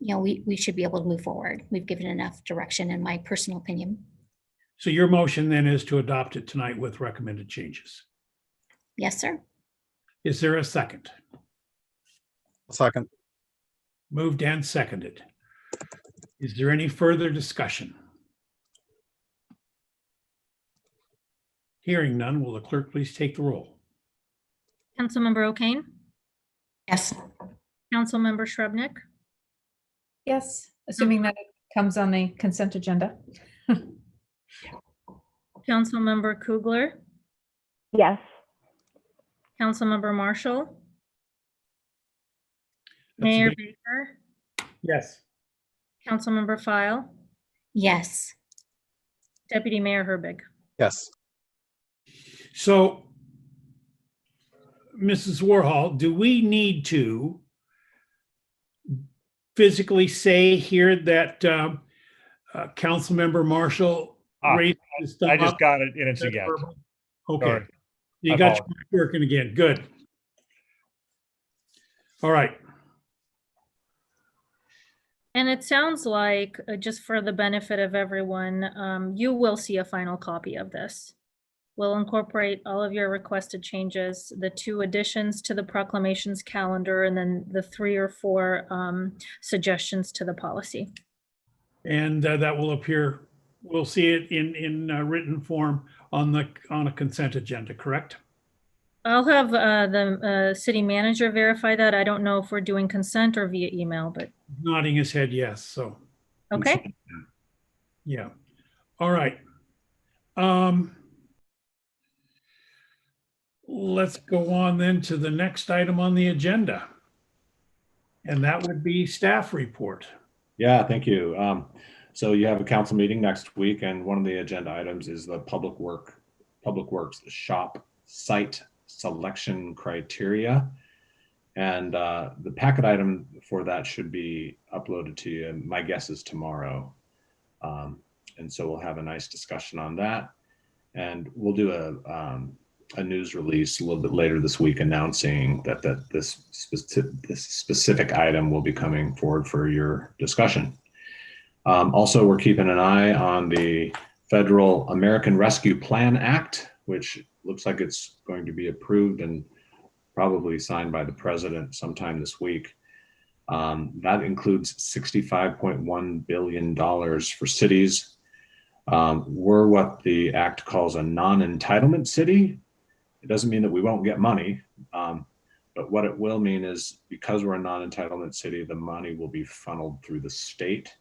we should be able to move forward. We've given enough direction, in my personal opinion. So your motion then is to adopt it tonight with recommended changes. Yes, sir. Is there a second? Second. Moved and seconded. Is there any further discussion? Hearing none, will the clerk please take the roll? Councilmember O'Kane? Yes. Councilmember Shrubnik? Yes, assuming that it comes on the consent agenda. Councilmember Kugler? Yes. Councilmember Marshall? That's Mayor me. Baker? Yes. Councilmember File? Yes. Deputy Mayor Herbig? Yes. So, Mrs. Warhol, do we need to physically say here that Councilmember Marshall raised his thumb I just up? got it and it's a yes. Okay. Sorry. You got your mic working again. Good. All right. And it sounds like, just for the benefit of everyone, you will see a final copy of this. We'll incorporate all of your requested changes, the 2 additions to the proclamations calendar, and then the 3 or 4 suggestions to the policy. And that will appear, we'll see it in written form on a consent agenda, correct? I'll have the city manager verify that. I don't know if we're doing consent or via email, but. Nodding his head yes, so. Okay. Yeah. All right. Let's go on then to the next item on the agenda. And that would be staff report. Yeah, thank you. So you have a council meeting next week, and one of the agenda items is the Public Works shop site selection criteria. And the packet item for that should be uploaded to you. My guess is tomorrow. And so we'll have a nice discussion on that. And we'll do a news release a little bit later this week announcing that this specific item will be coming forward for your discussion. Also, we're keeping an eye on the Federal American Rescue Plan Act, which looks like it's going to be approved and probably signed by the president sometime this week. That includes $65.1 billion for cities. We're what the act calls a non-entitlement city. It doesn't mean that we won't get money, but what it will mean is because we're a non-entitlement city, the money will be funneled through the state.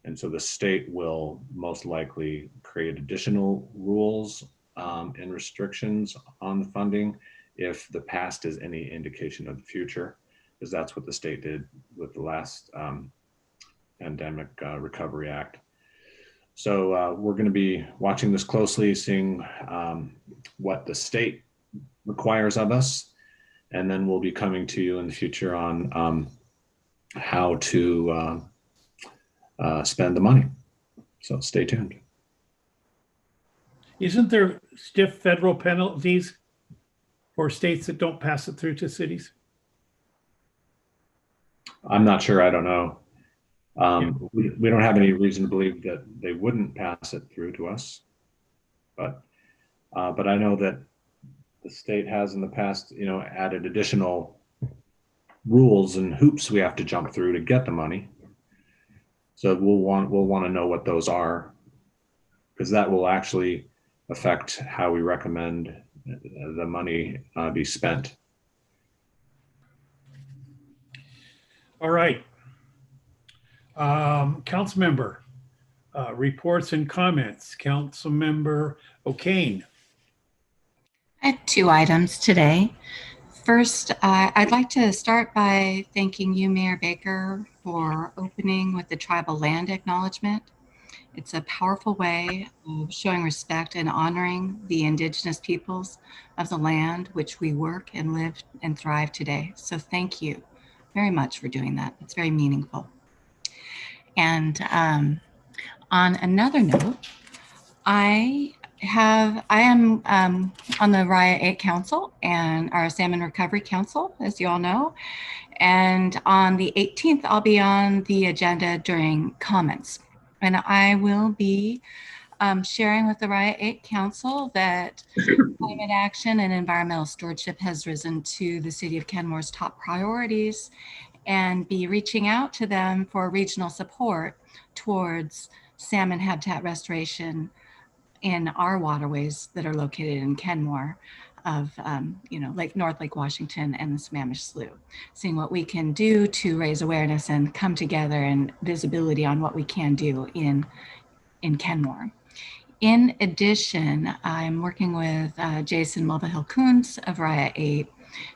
And so the state will most likely create additional rules and restrictions on the funding if the past is any indication of the future. because that's what the state did with the last Pandemic Recovery Act. So we're going to be watching this closely, seeing what the state requires of us, and then we'll be coming to you in the future on how to spend the money. So stay tuned. Isn't there stiff federal penalties for states that don't pass it through to cities? I'm not sure. I don't know. We don't have any reason to believe that they wouldn't pass it through to us, but I know that the state has in the past, added additional rules and hoops we have to jump through to get the money. So we'll want to know what those are, because that will actually affect how we recommend the money be spent. All right. Council member reports and comments. Council member O'Kane. I have 2 items today. First, I'd like to start by thanking you, Mayor Baker, for opening with the tribal land acknowledgement. It's a powerful way of showing respect and honoring the indigenous peoples of the land which we work and live and thrive today. So thank you very much for doing that. It's very meaningful. And on another note, I am on the VIII Council and our Salmon Recovery Council, as you all know. And on the 18th, I'll be on the agenda during comments. And I will be sharing with the VIII Council that climate action and environmental stewardship has risen to the City of Kenmore's top priorities, and be reaching out to them for regional support towards salmon habitat restoration in our waterways that are located in Kenmore of, North Lake Washington and the Sammamish Slough, seeing what we can do to raise awareness and come together and visibility on what we can do in Kenmore. In addition, I'm working with Jason Mulvihill-Coons of VIII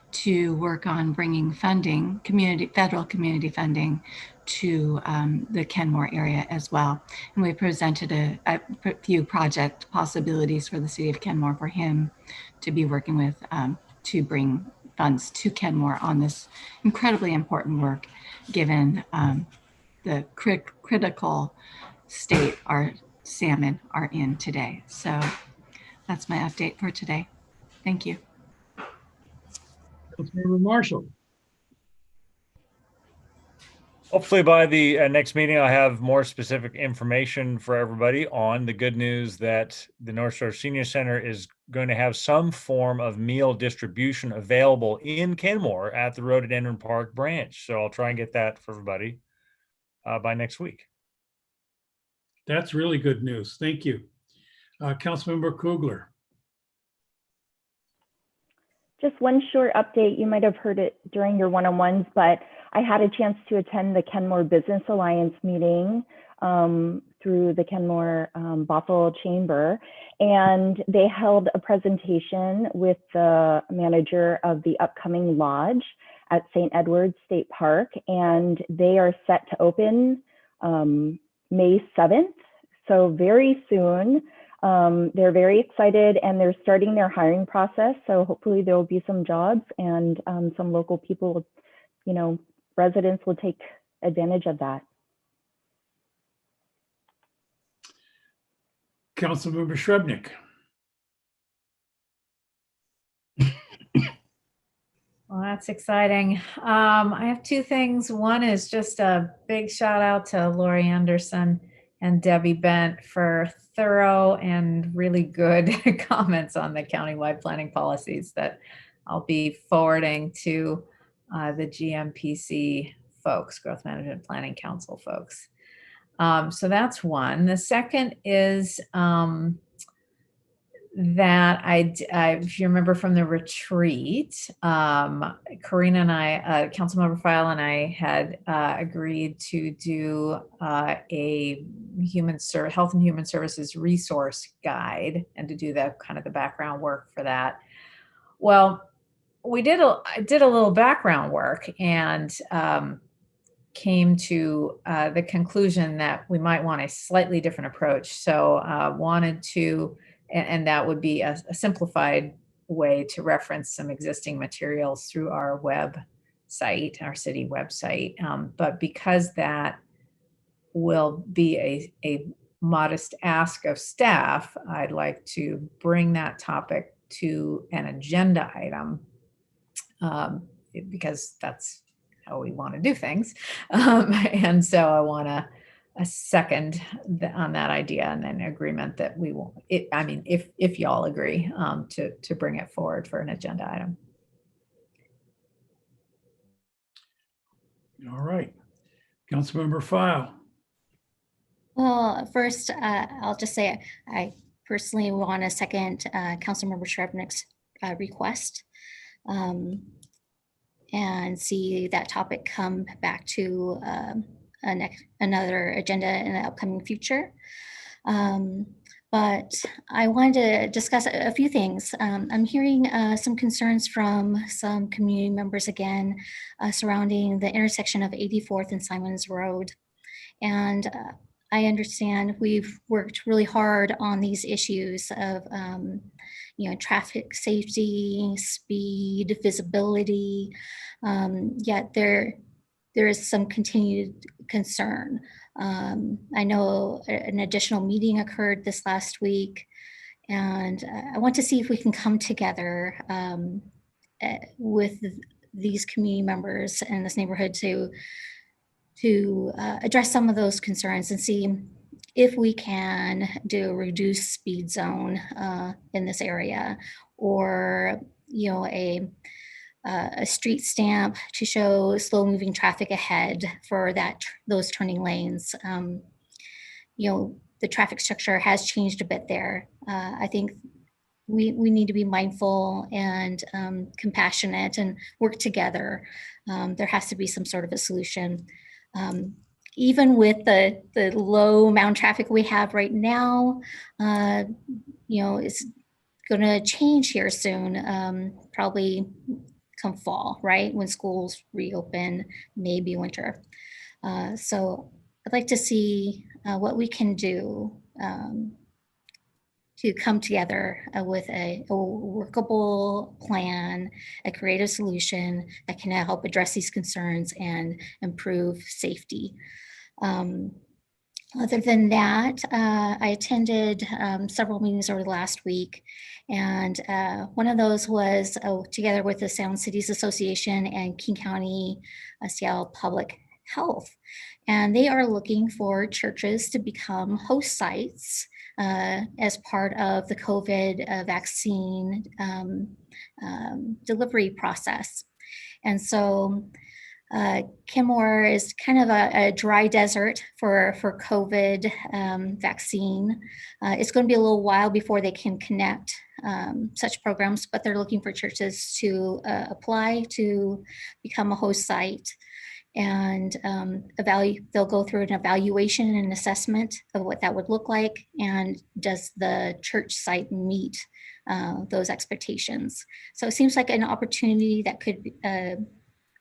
to work on bringing funding, federal community funding, to the Kenmore area as well. And we presented a few project possibilities for the City of Kenmore for him to be working with to bring funds to Kenmore on this incredibly important work, given the critical state our salmon are in today. So that's my update for today. Thank you. Councilmember Marshall. Hopefully by the next meeting, I'll have more specific information for everybody on the good news that the North Shore Senior Center is going to have some form of meal distribution available in Kenmore at the Rhododendron Park branch. So I'll try and get that for everybody by next week. That's really good news. Thank you. Councilmember Kugler. Just one short update. You might have heard it during your one-on-ones, but I had a chance to attend the Kenmore Business Alliance meeting through the Kenmore Bothell Chamber, and they held a presentation with the manager of the upcoming lodge at St. Edward's State Park, and they are set to open May 7th, so very soon. They're very excited, and they're starting their hiring process. So hopefully there will be some jobs, and some local people, residents will take advantage of that. Councilmember Shrubnik. Well, that's exciting. I have 2 things. One is just a big shout out to Lori Anderson and Debbie Bent for thorough and really good comments on the countywide planning policies that I'll be forwarding to the GMPC folks, Growth Management Planning Council folks. So that's one. The second is that I, if you remember from the retreat, Karina and I, Councilmember File and I had agreed to do a Health and Human Services resource guide and to do the kind of the background work for that. Well, I did a little background work and came to the conclusion that we might want a slightly different approach. So wanted to, and that would be a simplified way to reference some existing materials through our website, our city website. But because that will be a modest ask of staff, I'd like to bring that topic to an agenda item because that's how we want to do things. And so I want a second on that idea and an agreement that we will, I mean, if y'all agree to bring it forward for an agenda item. All right. Councilmember File. Well, first, I'll just say I personally want to second Councilmember Shrevenick's request and see that topic come back to another agenda in the upcoming future. But I wanted to discuss a few things. I'm hearing some concerns from some community members again surrounding the intersection of 84th and Simons Road. And I understand we've worked really hard on these issues of traffic safety, speed, visibility, yet there is some continued concern. I know an additional meeting occurred this last week, and I want to see if we can come together with these community members in this neighborhood to address some of those concerns and see if we can do a reduced speed zone in this area, or a street stamp to show slow moving traffic ahead for those turning lanes. The traffic structure has changed a bit there. I think we need to be mindful and compassionate and work together. There has to be some sort of a solution. Even with the low amount of traffic we have right now, it's going to change here soon, probably come fall, right? When schools reopen, maybe winter. So I'd like to see what we can do to come together with a workable plan, a creative solution that can help address these concerns and improve safety. Other than that, I attended several meetings over the last week, and one of those was together with the Sound Cities Association and King County Seattle Public Health. And they are looking for churches to become host sites as part of the COVID vaccine delivery process. And so Kenmore is kind of a dry desert for COVID vaccine. It's going to be a little while before they can connect such programs, but they're looking for churches to apply to become a host site. And they'll go through an evaluation and assessment of what that would look like, and does the church site meet those expectations. So it seems like an opportunity that could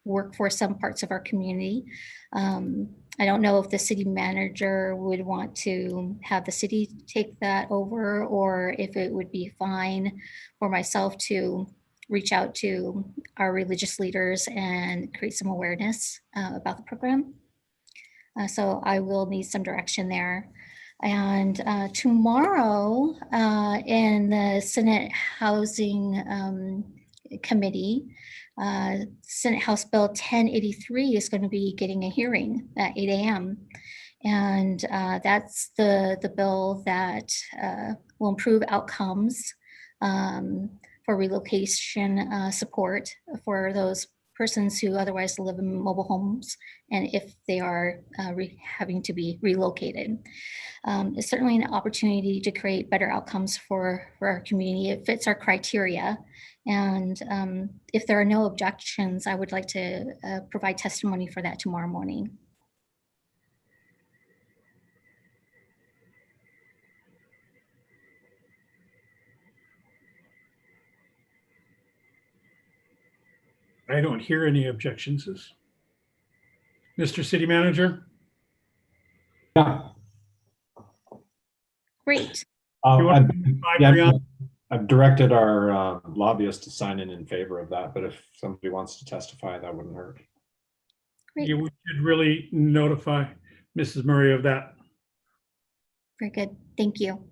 work for some parts of our community. I don't know if the city manager would want to have the city take that over, or if it would be fine for myself to reach out to our religious leaders and create some awareness about the program. So I will need some direction there. And tomorrow in the Senate Housing Committee, Senate House Bill 1083 is going to be getting a hearing at 8 a.m. And that's the bill that will improve outcomes for relocation support for those persons who otherwise live in mobile homes, and if they are having to be relocated. It's certainly an opportunity to create better outcomes for our community. It fits our criteria. And if there are no objections, I would like to provide testimony for that tomorrow morning. I don't hear any objections. Mr. City Manager? Yeah. Great. You want I've, to move yeah, Brianna? I've directed our lobbyist to sign in favor of that, but if somebody wants to testify, that wouldn't hurt. Great. You should really notify Mrs. Murray of that. Very good. Thank you.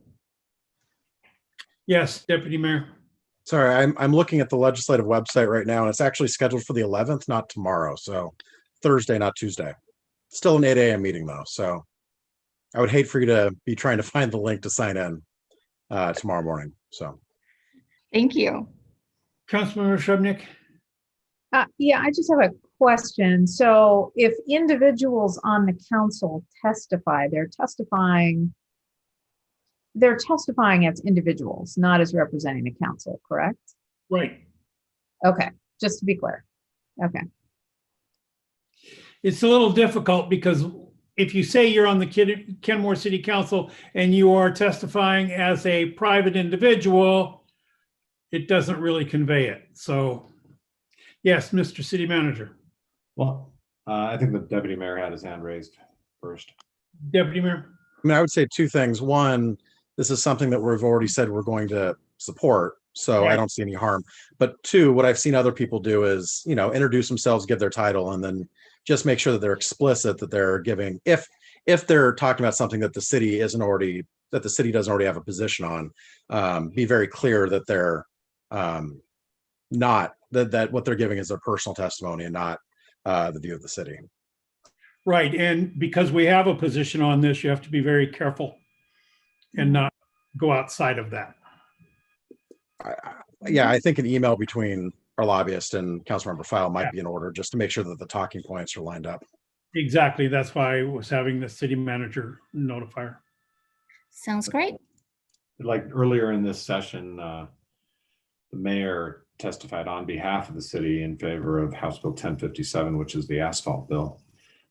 Yes, Deputy Mayor. Sorry, I'm looking at the legislative website right now, and it's actually scheduled for the 11th, not tomorrow. So Thursday, not Tuesday. Still an 8 a.m. meeting though. So I would hate for you to be trying to find the link to sign in tomorrow morning. So Thank you. Councilmember Shubnik? Yeah, I just have a question. So if individuals on the council testify, they're testifying as individuals, not as representing the council, correct? Right. Okay, just to be clear. Okay. It's a little difficult because if you say you're on the Kenmore City Council and you are testifying as a private individual, it doesn't really convey it. So yes, Mr. City Manager. Well, I think the deputy mayor had his hand raised first. Deputy Mayor? I mean, I would say two things. One, this is something that we've already said we're going to support, so I Right. don't see any harm. But two, what I've seen other people do is, introduce themselves, give their title, and then just make sure that they're explicit that they're giving, if they're talking about something that the city doesn't already have a position on, be very clear that they're not, that what they're giving is their personal testimony and not the view of the city. Right, and because we have a position on this, you have to be very careful and not go outside of that. Yeah, I think an email between our lobbyist and Councilmember File might be in order, just to make sure that the talking points are lined up. Exactly, that's why I was having the city manager notifier. Sounds great. Like earlier in this session, the mayor testified on behalf of the city in favor of House Bill 1057, which is the asphalt bill.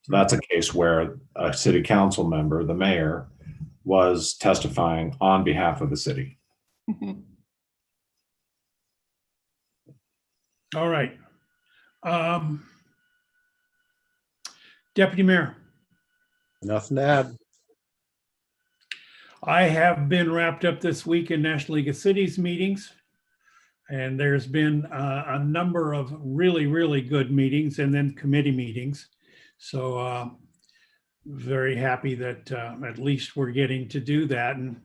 So that's a case where a city council member, the mayor, was testifying on behalf of the city. Mhm. All right. Deputy Mayor, Nothing to add. I have been wrapped up this week in National League of Cities meetings. And there's been a number of really, really good meetings and then committee meetings. So very happy that at least we're getting to do that. And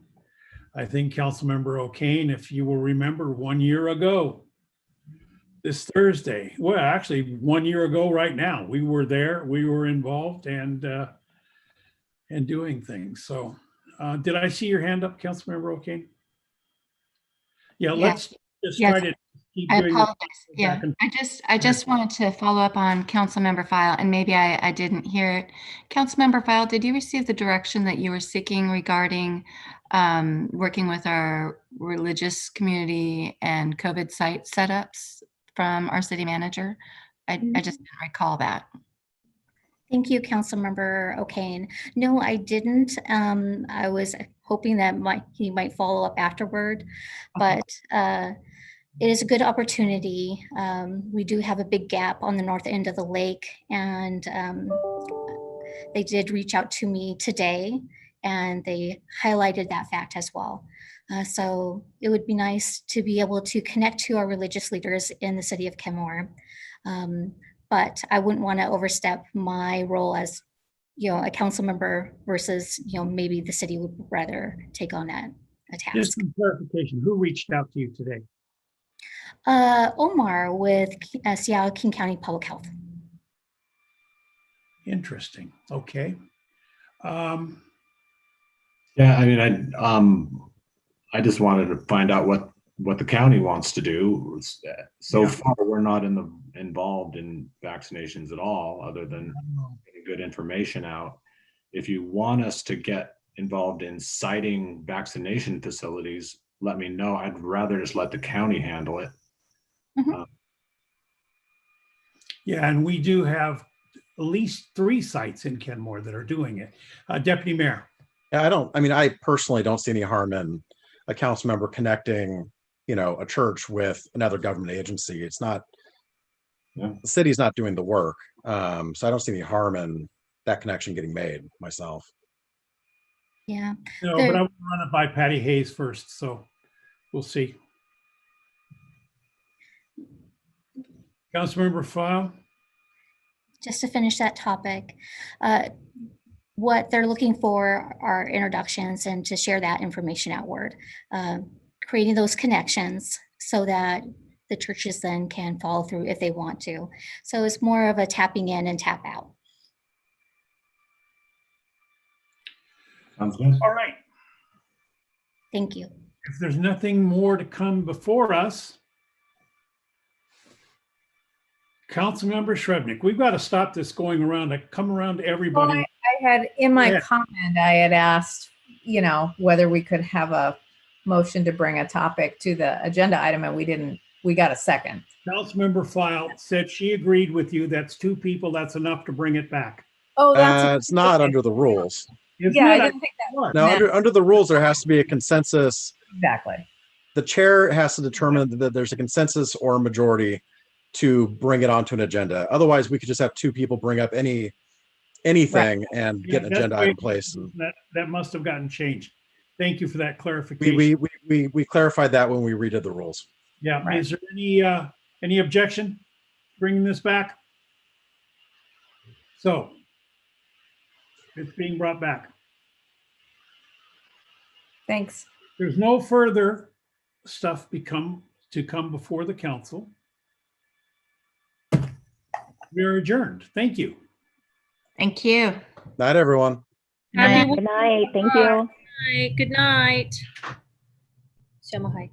I think Councilmember O'Kane, if you will remember 1 year ago, this Thursday, well, actually 1 year ago right now, we were there, we were involved and doing things. So did I see your hand up, Councilmember O'Kane? Yeah, let's just try to keep I doing apologize. this Yeah, back and I just wanted to follow up on Councilmember File, and maybe I didn't hear it. Councilmember File, did you receive the direction that you were seeking regarding working with our religious community and COVID site setups from our city manager? I just didn't recall that. Thank you, Councilmember O'Kane. No, I didn't. I was hoping that he might follow up afterward, but it is a good opportunity. We do have a big gap on the north end of the lake, and they did reach out to me today, and they highlighted that fact as well. So it would be nice to be able to connect to our religious leaders in the city of Kenmore. But I wouldn't want to overstep my role as, a council member versus, maybe the city would rather take on a task. just some clarification, who reached out to you today? Omar with Seattle King County Public Health. Interesting. Okay. Yeah, I mean, I just wanted to find out what the county wants to do. So far, we're not involved in vaccinations at all, other than getting good information out. If you want us to get involved in citing vaccination facilities, let me know. I'd rather just let the county handle it. Yeah, and we do have at least 3 sites in Kenmore that are doing it. Deputy Mayor. Yeah, I personally don't see any harm in a council member connecting, a church with another government agency. It's not, The city's not doing the work. So I don't see any harm in that connection getting made myself. Yeah. No, There- but I want to run it by Patty Hayes first, so we'll see. Councilmember File. Just to finish that topic, what they're looking for are introductions and to share that information outward, creating those connections so that the churches then can follow through if they want to. So it's more of a tapping in and tap out. Sounds good. All right. Thank you. If there's nothing more to come before us, Councilmember Shrevenick, we've got to stop this going around. I come around to everybody. Well, I had, in my Yeah. comment, I had asked, whether we could have a motion to bring a topic to the agenda item, and we got a second. Councilmember File said she agreed with you. That's two people. That's enough to bring it back. Oh, that's. It's not under the rules. Isn't Yeah, I it? didn't think that was. No, under the rules, there has to be a consensus. Exactly. The chair has to determine that there's a consensus or a majority to bring it onto an agenda. Otherwise, we could just have two people bring up anything and get an Yeah, agenda that's item the placed. way- And that must have gotten changed. Thank you for that clarification. we clarified that when we redid the rules. Yeah, Right. is there any objection bringing this back? So it's being brought back. Thanks. There's no further stuff come before the council. We're adjourned. Thank you. Thank you. Night, everyone. Happy Good night. Thank you. night. Good night. Shamahay.